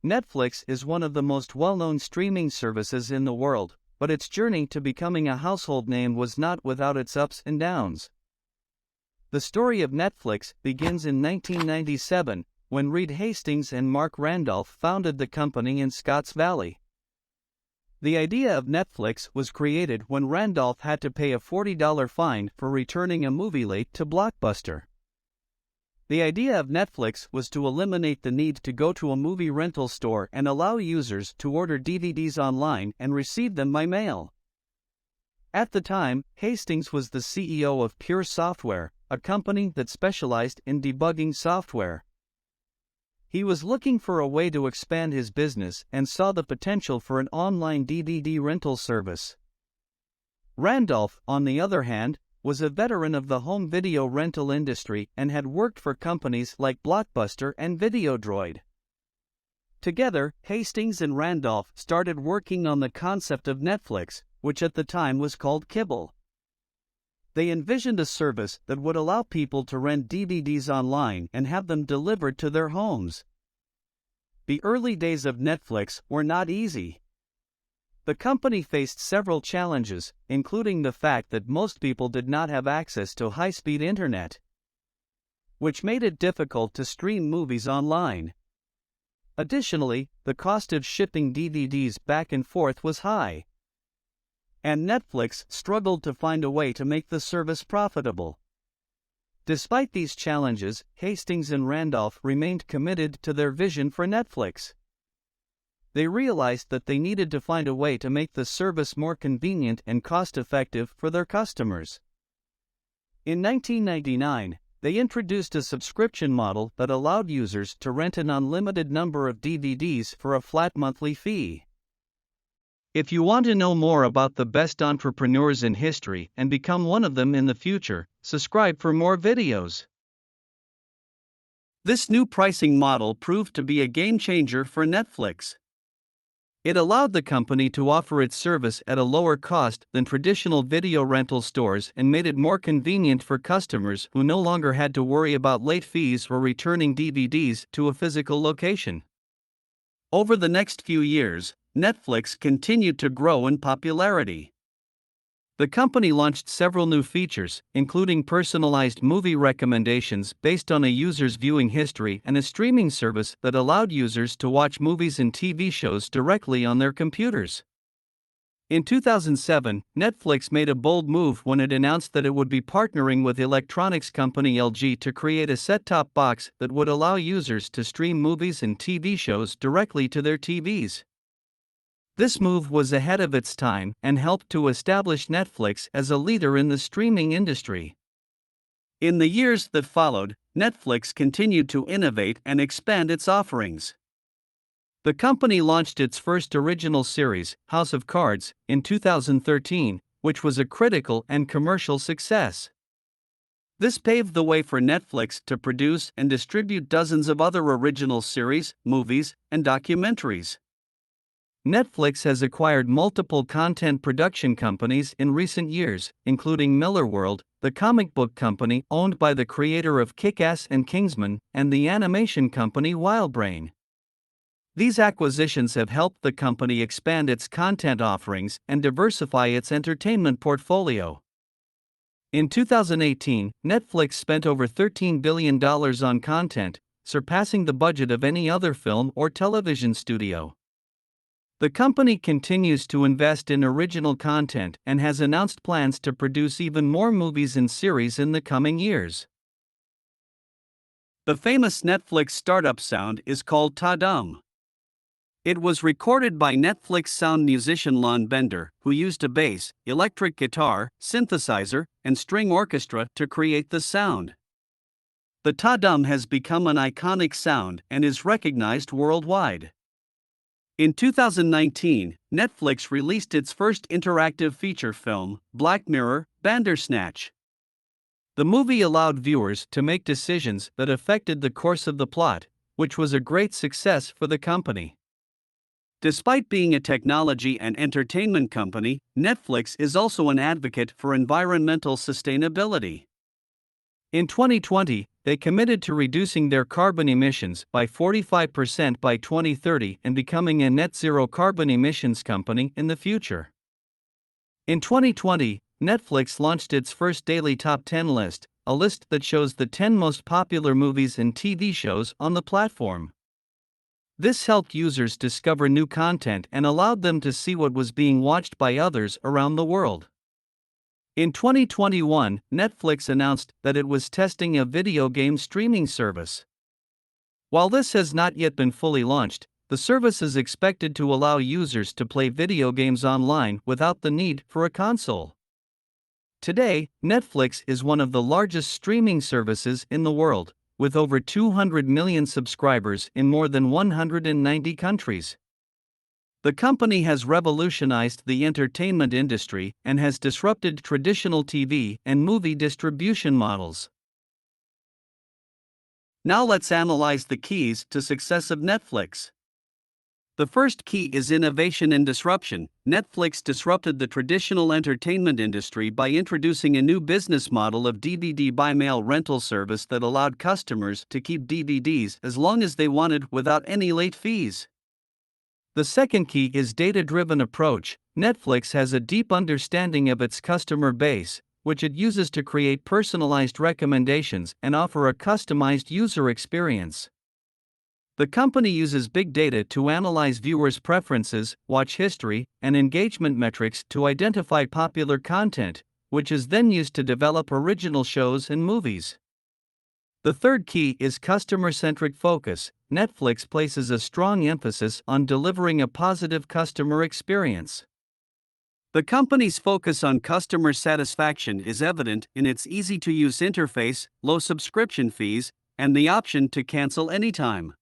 Netflix is one of the most well-known streaming services in the world, but its journey to becoming a household name was not without its ups and downs. The story of Netflix begins in 1997, when Reed Hastings and Marc Randolph founded the company in Scotts Valley. The idea of Netflix was created when Randolph had to pay a $40 fine for returning a movie late to Blockbuster. The idea of Netflix was to eliminate the need to go to a movie rental store and allow users to order DVDs online and receive them by mail. At the time, Hastings was the CEO of Pure Software, a company that specialized in debugging software. He was looking for a way to expand his business and saw the potential for an online DVD rental service. Randolph, on the other hand, was a veteran of the home video rental industry and had worked for companies like Blockbuster and Videodroid. Together, Hastings and Randolph started working on the concept of Netflix, which at the time was called Kibble. They envisioned a service that would allow people to rent DVDs online and have them delivered to their homes. The early days of Netflix were not easy. The company faced several challenges, including the fact that most people did not have access to high-speed internet, which made it difficult to stream movies online. Additionally, the cost of shipping DVDs back and forth was high, and Netflix struggled to find a way to make the service profitable. Despite these challenges, Hastings and Randolph remained committed to their vision for Netflix. They realized that they needed to find a way to make the service more convenient and cost-effective for their customers. In 1999, they introduced a subscription model that allowed users to rent an unlimited number of DVDs for a flat monthly fee. If you want to know more about the best entrepreneurs in history and become one of them in the future, subscribe for more videos. This new pricing model proved to be a game changer for Netflix. It allowed the company to offer its service at a lower cost than traditional video rental stores and made it more convenient for customers who no longer had to worry about late fees or returning DVDs to a physical location. Over the next few years, Netflix continued to grow in popularity. The company launched several new features, including personalized movie recommendations based on a user's viewing history and a streaming service that allowed users to watch movies and TV shows directly on their computers. In 2007, Netflix made a bold move when it announced that it would be partnering with electronics company LG to create a set-top box that would allow users to stream movies and TV shows directly to their TVs. This move was ahead of its time and helped to establish Netflix as a leader in the streaming industry. In the years that followed, Netflix continued to innovate and expand its offerings. The company launched its first original series, House of Cards, in 2013, which was a critical and commercial success. This paved the way for Netflix to produce and distribute dozens of other original series, movies, and documentaries. Netflix has acquired multiple content production companies in recent years, including Millarworld, the comic book company owned by the creator of Kick-Ass and Kingsman, and the animation company WildBrain. These acquisitions have helped the company expand its content offerings and diversify its entertainment portfolio. In 2018, Netflix spent over $13 billion on content, surpassing the budget of any other film or television studio. The company continues to invest in original content and has announced plans to produce even more movies and series in the coming years. The famous Netflix startup sound is called Ta-Dum. It was recorded by Netflix sound musician Lon Bender, who used a bass, electric guitar, synthesizer, and string orchestra to create the sound. The Ta-Dum has become an iconic sound and is recognized worldwide. In 2019, Netflix released its first interactive feature film, Black Mirror: Bandersnatch. The movie allowed viewers to make decisions that affected the course of the plot, which was a great success for the company. Despite being a technology and entertainment company, Netflix is also an advocate for environmental sustainability. In 2020, they committed to reducing their carbon emissions by 45% by 2030 and becoming a net zero carbon emissions company in the future. In 2020, Netflix launched its first daily top 10 list, a list that shows the 10 most popular movies and TV shows on the platform. This helped users discover new content and allowed them to see what was being watched by others around the world. In 2021, Netflix announced that it was testing a video game streaming service. While this has not yet been fully launched, the service is expected to allow users to play video games online without the need for a console. Today, Netflix is one of the largest streaming services in the world, with over 200 million subscribers in more than 190 countries. The company has revolutionized the entertainment industry and has disrupted traditional TV and movie distribution models. Now let's analyze the keys to success of Netflix. The first key is innovation and disruption. Netflix disrupted the traditional entertainment industry by introducing a new business model of DVD by mail rental service that allowed customers to keep DVDs as long as they wanted without any late fees. The second key is data-driven approach. Netflix has a deep understanding of its customer base, which it uses to create personalized recommendations and offer a customized user experience. The company uses big data to analyze viewers' preferences, watch history, and engagement metrics to identify popular content, which is then used to develop original shows and movies. The third key is customer-centric focus. Netflix places a strong emphasis on delivering a positive customer experience. The company's focus on customer satisfaction is evident in its easy-to-use interface, low subscription fees, and the option to cancel anytime.